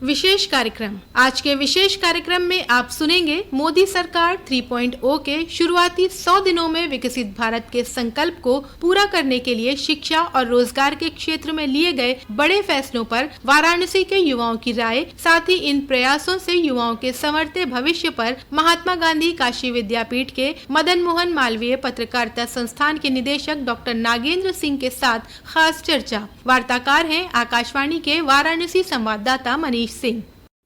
विशेष कार्यक्रम। आज के विशेष कार्यक्रम में आप सुनेंगे मोदी सरकार 3.0 के शुरुआती 100 दिनों में विकसित भारत के संकल्प को पूरा करने के लिए शिक्षा और रोजगार के क्षेत्र में लिए गए बड़े फैसलों पर वाराणसी के युवाओं की राय, साथ ही इन प्रयासों से युवाओं के संवरते भविष्य पर महात्मा गांधी काशी विद्यापीठ के मदन मोहन मालवीय पत्रकारिता संस्थान के निदेशक डॉक्टर नागेंद्र सिंह के साथ खास चर्चा। वार्ताकार हैं आकाशवाणी के वाराणसी संवाददाता मनीष सिंह।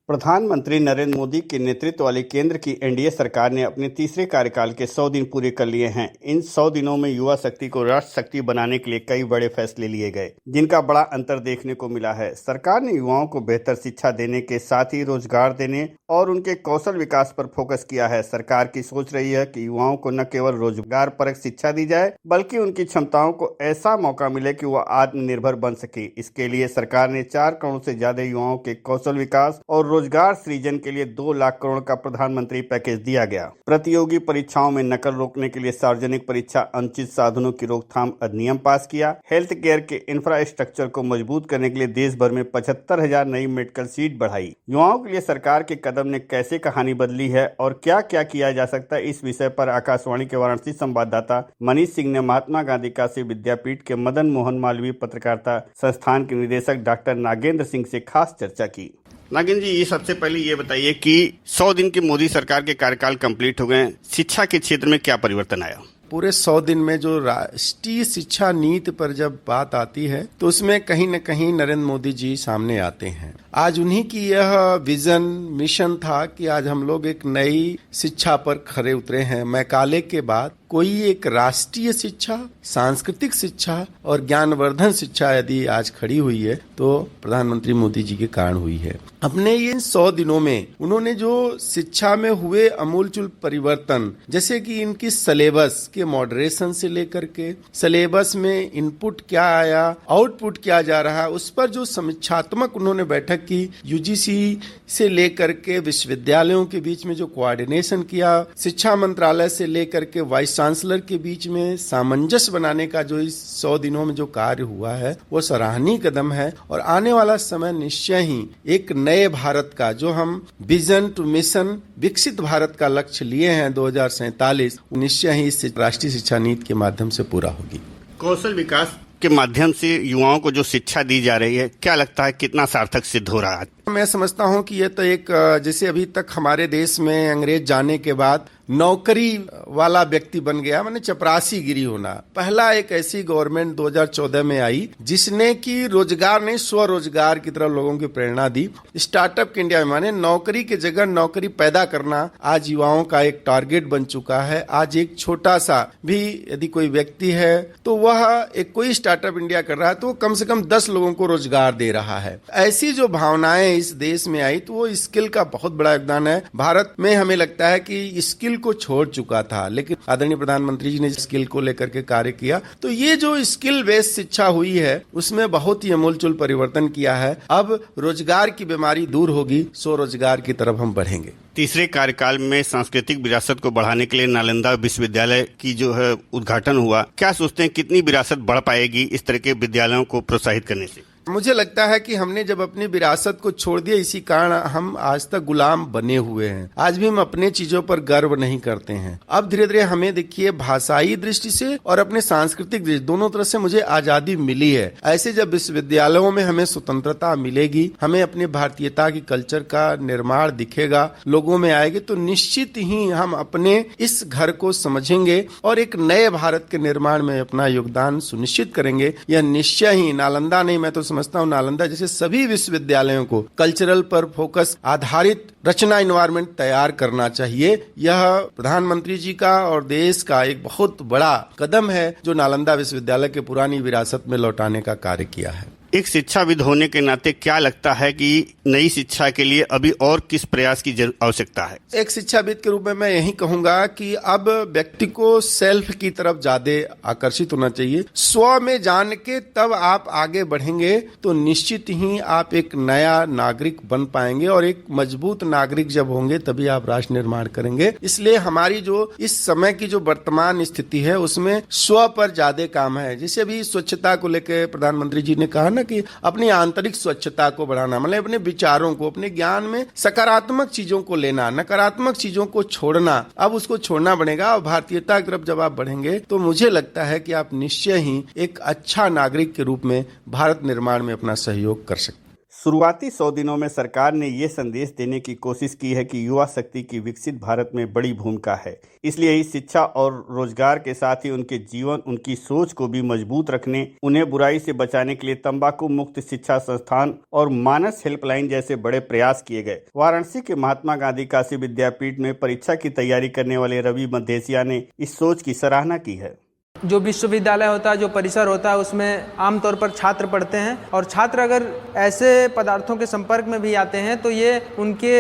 प्रधानमंत्री नरेंद्र मोदी के नेतृत्व वाली केंद्र की एनडीए सरकार ने अपने तीसरे कार्यकाल के 100 दिन पूरे कर लिए हैं। इन 100 दिनों में युवा शक्ति को राष्ट्र शक्ति बनाने के लिए कई बड़े फैसले लिए गए, जिनका बड़ा अंतर देखने को मिला है। सरकार ने युवाओं को बेहतर शिक्षा देने के साथ ही रोजगार देने और उनके कौशल विकास पर फोकस किया है। सरकार की सोच रही है कि युवाओं को न केवल रोजगार परक शिक्षा दी जाए, बल्कि उनकी क्षमताओं को ऐसा मौका मिले कि वह आत्मनिर्भर बन सके। इसके लिए सरकार ने 4 करोड़ से ज्यादा युवाओं के कौशल विकास और रोजगार सृजन के लिए 2 लाख करोड़ का प्रधानमंत्री पैकेज दिया गया। प्रतियोगी परीक्षाओं में नकल रोकने के लिए सार्वजनिक परीक्षा अनुचित साधनों की रोकथाम अधिनियम पास किया। हेल्थ केयर के इंफ्रास्ट्रक्चर को मजबूत करने के लिए देश भर में 75,000 नई मेडिकल सीट बढ़ाई। युवाओं के लिए सरकार के कदम ने कैसे कहानी बदली है और क्या क्या किया जा सकता है, इस विषय पर आकाशवाणी के वाराणसी संवाददाता मनीष सिंह ने महात्मा गांधी काशी विद्यापीठ के मदन मोहन मालवीय पत्रकारिता संस्थान के निदेशक डॉक्टर नागेंद्र सिंह से खास चर्चा की। नागेंद्र जी, ये सबसे पहले ये बताइए कि 100 दिन के मोदी सरकार के कार्यकाल कंप्लीट हो गए, शिक्षा के क्षेत्र में क्या परिवर्तन आया? पूरे 100 दिन में जो राष्ट्रीय शिक्षा नीति पर जब बात आती है तो उसमें कहीं न कहीं नरेंद्र मोदी जी सामने आते हैं। आज उन्हीं की यह विजन मिशन था कि आज हम लोग एक नई शिक्षा पर खरे उतरे हैं। मैकाले के बाद कोई एक राष्ट्रीय शिक्षा, सांस्कृतिक शिक्षा और ज्ञानवर्धन शिक्षा यदि आज खड़ी हुई है तो प्रधानमंत्री मोदी जी के कारण हुई है। अपने ये 100 दिनों में उन्होंने जो शिक्षा में हुए अमूलचूल परिवर्तन, जैसे कि इनकी सिलेबस के मॉडरेशन से लेकर के सिलेबस में इनपुट क्या आया, आउटपुट क्या जा रहा है, उस पर जो समीक्षात्मक उन्होंने बैठक की, यूजीसी से लेकर के विश्वविद्यालयों के बीच में जो कोऑर्डिनेशन किया, शिक्षा मंत्रालय से लेकर के वाइस चांसलर के बीच में सामंजस्य बनाने का जो इस 100 दिनों में जो कार्य हुआ है वो सराहनीय कदम है। और आने वाला समय निश्चय ही एक नए भारत का, जो हम विजन टू मिशन विकसित भारत का लक्ष्य लिए हैं 2047, निश्चय ही इस राष्ट्रीय शिक्षा नीति के माध्यम से पूरा होगी। कौशल विकास के माध्यम से युवाओं को जो शिक्षा दी जा रही है, क्या लगता है कितना सार्थक सिद्ध हो रहा है? मैं समझता हूं कि यह तो एक, जैसे अभी तक हमारे देश में अंग्रेज जाने के बाद नौकरी वाला व्यक्ति बन गया, माने चपरासी गिरी होना। पहला एक ऐसी गवर्नमेंट 2014 में आई जिसने कि रोजगार नहीं स्वरोजगार की तरफ लोगों की प्रेरणा दी। स्टार्टअप इंडिया में माने नौकरी की जगह नौकरी पैदा करना आज युवाओं का एक टारगेट बन चुका है। आज एक छोटा सा भी यदि कोई व्यक्ति है तो वह एक कोई स्टार्टअप इंडिया कर रहा है तो कम से कम 10 लोगों को रोजगार दे रहा है। ऐसी जो भावनाएं इस देश में आई तो वो स्किल का बहुत बड़ा योगदान है। भारत में हमें लगता है कि स्किल को छोड़ चुका था, लेकिन आदरणीय प्रधानमंत्री जी ने स्किल को लेकर के कार्य किया तो ये जो स्किल बेस्ड शिक्षा हुई है उसमें बहुत ही अमूलचूल परिवर्तन किया है। अब रोजगार की बीमारी दूर होगी, स्वरोजगार की तरफ हम बढ़ेंगे। तीसरे कार्यकाल में सांस्कृतिक विरासत को बढ़ाने के लिए नालंदा विश्वविद्यालय की जो है उद्घाटन हुआ, क्या सोचते हैं कितनी विरासत बढ़ पाएगी इस तरह के विद्यालयों को प्रोत्साहित करने से? मुझे लगता है कि हमने जब अपनी विरासत को छोड़ दिया, इसी कारण हम आज तक गुलाम बने हुए हैं। आज भी हम अपने चीजों पर गर्व नहीं करते हैं। अब धीरे धीरे हमें देखिए भाषाई दृष्टि से और अपने सांस्कृतिक दृष्टि दोनों तरह से मुझे आजादी मिली है। ऐसे जब विश्वविद्यालयों में हमें स्वतंत्रता मिलेगी, हमें अपनी भारतीयता की कल्चर का निर्माण दिखेगा, लोगों में आएगी, तो निश्चित ही हम अपने इस घर को समझेंगे और एक नए भारत के निर्माण में अपना योगदान सुनिश्चित करेंगे। यह निश्चय ही नालंदा नहीं, मैं तो समझता हूं नालंदा जैसे सभी विश्वविद्यालयों को कल्चरल पर फोकस आधारित रचना एनवायरनमेंट तैयार करना चाहिए। यह प्रधानमंत्री जी का और देश का एक बहुत बड़ा कदम है जो नालंदा विश्वविद्यालय के पुरानी विरासत में लौटाने का कार्य किया है। एक शिक्षाविद होने के नाते क्या लगता है कि नई शिक्षा के लिए अभी और किस प्रयास की आवश्यकता है? एक शिक्षाविद के रूप में मैं यही कहूंगा कि अब व्यक्ति को सेल्फ की तरफ ज्यादा आकर्षित होना चाहिए। स्व में जान के तब आप आगे बढ़ेंगे तो निश्चित ही आप एक नया नागरिक बन पाएंगे और एक मजबूत नागरिक जब होंगे तभी आप राष्ट्र निर्माण करेंगे। इसलिए हमारी जो इस समय की जो वर्तमान स्थिति है उसमें स्व पर ज्यादा काम है। जैसे अभी स्वच्छता को लेकर प्रधानमंत्री जी ने कहा ना कि अपनी आंतरिक स्वच्छता को बढ़ाना, मतलब अपने विचारों को, अपने ज्ञान में सकारात्मक चीजों को लेना, नकारात्मक चीजों को छोड़ना। अब उसको छोड़ना पड़ेगा और भारतीयता की तरफ जब आप बढ़ेंगे तो मुझे लगता है कि आप निश्चय ही एक अच्छा नागरिक के रूप में भारत निर्माण में अपना सहयोग कर सकते हैं। शुरुआती 100 दिनों में सरकार ने ये संदेश देने की कोशिश की है कि युवा शक्ति की विकसित भारत में बड़ी भूमिका है। इसलिए ही शिक्षा और रोजगार के साथ ही उनके जीवन, उनकी सोच को भी मजबूत रखने, उन्हें बुराई से बचाने के लिए तंबाकू मुक्त शिक्षा संस्थान और मानस हेल्पलाइन जैसे बड़े प्रयास किए गए। वाराणसी के महात्मा गांधी काशी विद्यापीठ में परीक्षा की तैयारी करने वाले रवि मधेसिया ने इस सोच की सराहना की है। जो विश्वविद्यालय होता है, जो परिसर होता है, उसमें आमतौर पर छात्र पढ़ते हैं और छात्र अगर ऐसे पदार्थों के संपर्क में भी आते हैं तो ये उनके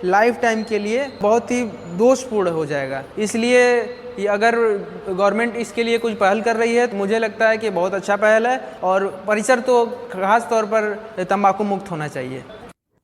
लाइफ टाइम के लिए बहुत ही दोषपूर्ण हो जाएगा। इसलिए अगर गवर्नमेंट इसके लिए कुछ पहल कर रही है तो मुझे लगता है कि बहुत अच्छा पहल है और परिसर तो खास तौर पर तंबाकू मुक्त होना चाहिए।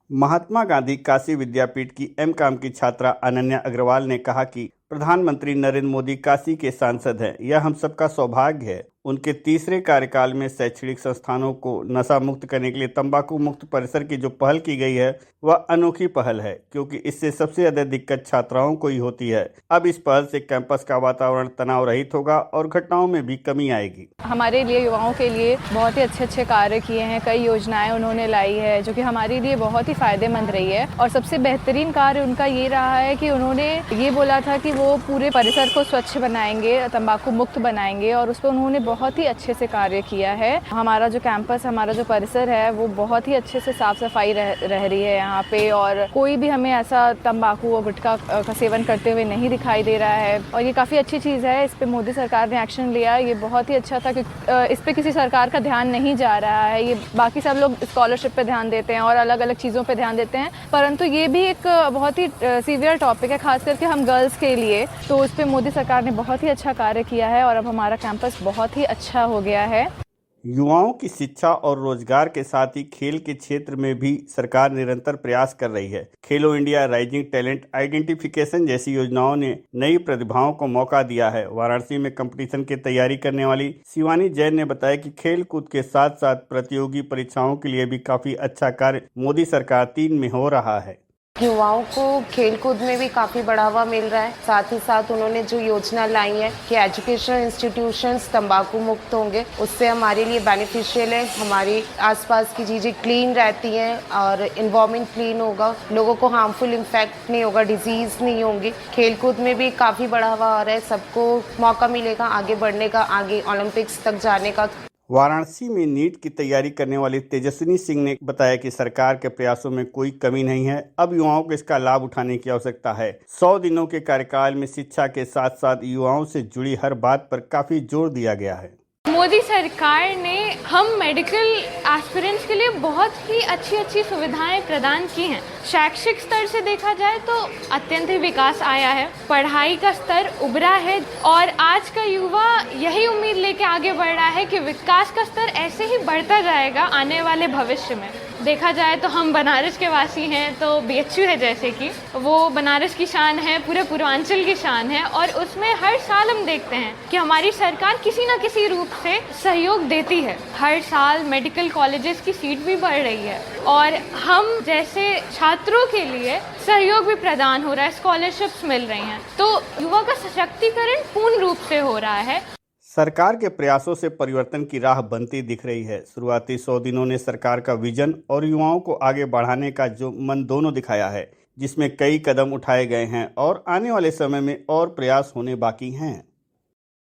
महात्मा गांधी काशी विद्यापीठ की एम.कॉम की छात्रा अनन्या अग्रवाल ने कहा कि प्रधानमंत्री नरेंद्र मोदी काशी के सांसद हैं। यह हम सबका सौभाग्य है। उनके तीसरे कार्यकाल में शैक्षणिक संस्थानों को नशा मुक्त करने के लिए तंबाकू मुक्त परिसर की जो पहल की गई है वह अनोखी पहल है, क्योंकि इससे सबसे ज्यादा दिक्कत छात्राओं को ही होती है। अब इस पहल से कैंपस का वातावरण तनाव रहित होगा और घटनाओं में भी कमी आएगी। हमारे लिए, युवाओं के लिए बहुत ही अच्छे कार्य किए हैं। कई योजनाएं उन्होंने लाई है जो कि हमारे लिए बहुत ही फायदेमंद रही है। और सबसे बेहतरीन कार्य उनका ये रहा है कि उन्होंने ये बोला था कि वो पूरे परिसर को स्वच्छ बनाएंगे, तंबाकू मुक्त बनाएंगे, और उस पर उन्होंने बहुत ही अच्छे से कार्य किया है। हमारा जो कैंपस, हमारा जो परिसर है वो बहुत ही अच्छे से साफ सफाई रह रही है यहाँ पे, और कोई भी हमें ऐसा तंबाकू और गुटखा का सेवन करते हुए नहीं दिखाई दे रहा है। और ये काफ़ी अच्छी चीज़ है। इस पे मोदी सरकार ने एक्शन लिया, ये बहुत ही अच्छा था क्योंकि इस पे किसी सरकार का ध्यान नहीं जा रहा है। ये बाकी सब लोग स्कॉलरशिप पे ध्यान देते हैं और अलग अलग चीज़ों पे ध्यान देते हैं, परंतु ये भी एक बहुत ही सीवियर टॉपिक है, खास करके हम गर्ल्स के लिए। तो उस पर मोदी सरकार ने बहुत ही अच्छा कार्य किया है और अब हमारा कैंपस बहुत ही अच्छा हो गया है। युवाओं की शिक्षा और रोजगार के साथ ही खेल के क्षेत्र में भी सरकार निरंतर प्रयास कर रही है। खेलो इंडिया, राइजिंग टैलेंट आइडेंटिफिकेशन जैसी योजनाओं ने नई प्रतिभाओं को मौका दिया है। वाराणसी में कंपटीशन की तैयारी करने वाली शिवानी जैन ने बताया कि खेल कूद के साथ साथ प्रतियोगी परीक्षाओं के लिए भी काफी अच्छा कार्य मोदी सरकार 3 में हो रहा है। युवाओं को खेल कूद में भी काफ़ी बढ़ावा मिल रहा है। साथ ही साथ उन्होंने जो योजना लाई है कि एजुकेशनल इंस्टीट्यूशंस तंबाकू मुक्त होंगे, उससे हमारे लिए बेनिफिशियल है। हमारी आसपास की चीज़ें क्लीन रहती हैं और इन्वायरमेंट क्लीन होगा, लोगों को हार्मफुल इम्पैक्ट नहीं होगा, डिजीज़ नहीं होंगी। खेल कूद में भी काफ़ी बढ़ावा आ रहा है, सबको मौका मिलेगा आगे बढ़ने का, आगे ओलंपिक्स तक जाने का। वाराणसी में नीट की तैयारी करने वाली तेजस्विनी सिंह ने बताया कि सरकार के प्रयासों में कोई कमी नहीं है। अब युवाओं को इसका लाभ उठाने की आवश्यकता है। 100 दिनों के कार्यकाल में शिक्षा के साथ साथ युवाओं से जुड़ी हर बात पर काफी जोर दिया गया है। मोदी सरकार ने हम मेडिकल एस्पिरेंट्स के लिए बहुत ही अच्छी सुविधाएं प्रदान की हैं। शैक्षिक स्तर से देखा जाए तो अत्यंत ही विकास आया है, पढ़ाई का स्तर उभरा है और आज का युवा यही उम्मीद लेके आगे बढ़ रहा है कि विकास का स्तर ऐसे ही बढ़ता जाएगा आने वाले भविष्य में। देखा जाए तो हम बनारस के वासी हैं, तो BHU है जैसे कि वो बनारस की शान है, पूरे पूर्वांचल की शान है, और उसमें हर साल हम देखते हैं कि हमारी सरकार किसी न किसी रूप से सहयोग देती है। हर साल मेडिकल कॉलेजेस की सीट भी बढ़ रही है और हम जैसे छात्रों के लिए सहयोग भी प्रदान हो रहा है, स्कॉलरशिप्स मिल रही हैं, तो युवा का सशक्तिकरण पूर्ण रूप से हो रहा है। सरकार के प्रयासों से परिवर्तन की राह बनती दिख रही है। शुरुआती 100 दिनों ने सरकार का विजन और युवाओं को आगे बढ़ाने का जो मन दोनों दिखाया है, जिसमें कई कदम उठाए गए हैं और आने वाले समय में और प्रयास होने बाकी हैं।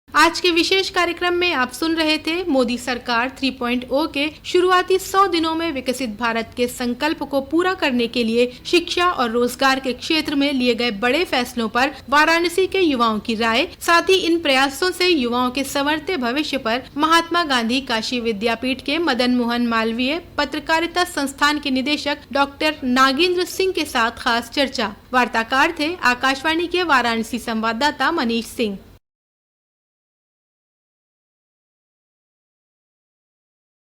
आज के विशेष कार्यक्रम में आप सुन रहे थे मोदी सरकार 3.0 के शुरुआती 100 दिनों में विकसित भारत के संकल्प को पूरा करने के लिए शिक्षा और रोजगार के क्षेत्र में लिए गए बड़े फैसलों पर वाराणसी के युवाओं की राय। साथ ही इन प्रयासों से युवाओं के संवरते भविष्य पर महात्मा गांधी काशी विद्यापीठ के मदन मोहन मालवीय पत्रकारिता संस्थान के निदेशक डॉक्टर नागेंद्र सिंह के साथ खास चर्चा। वार्ताकार थे आकाशवाणी के वाराणसी संवाददाता मनीष सिंह।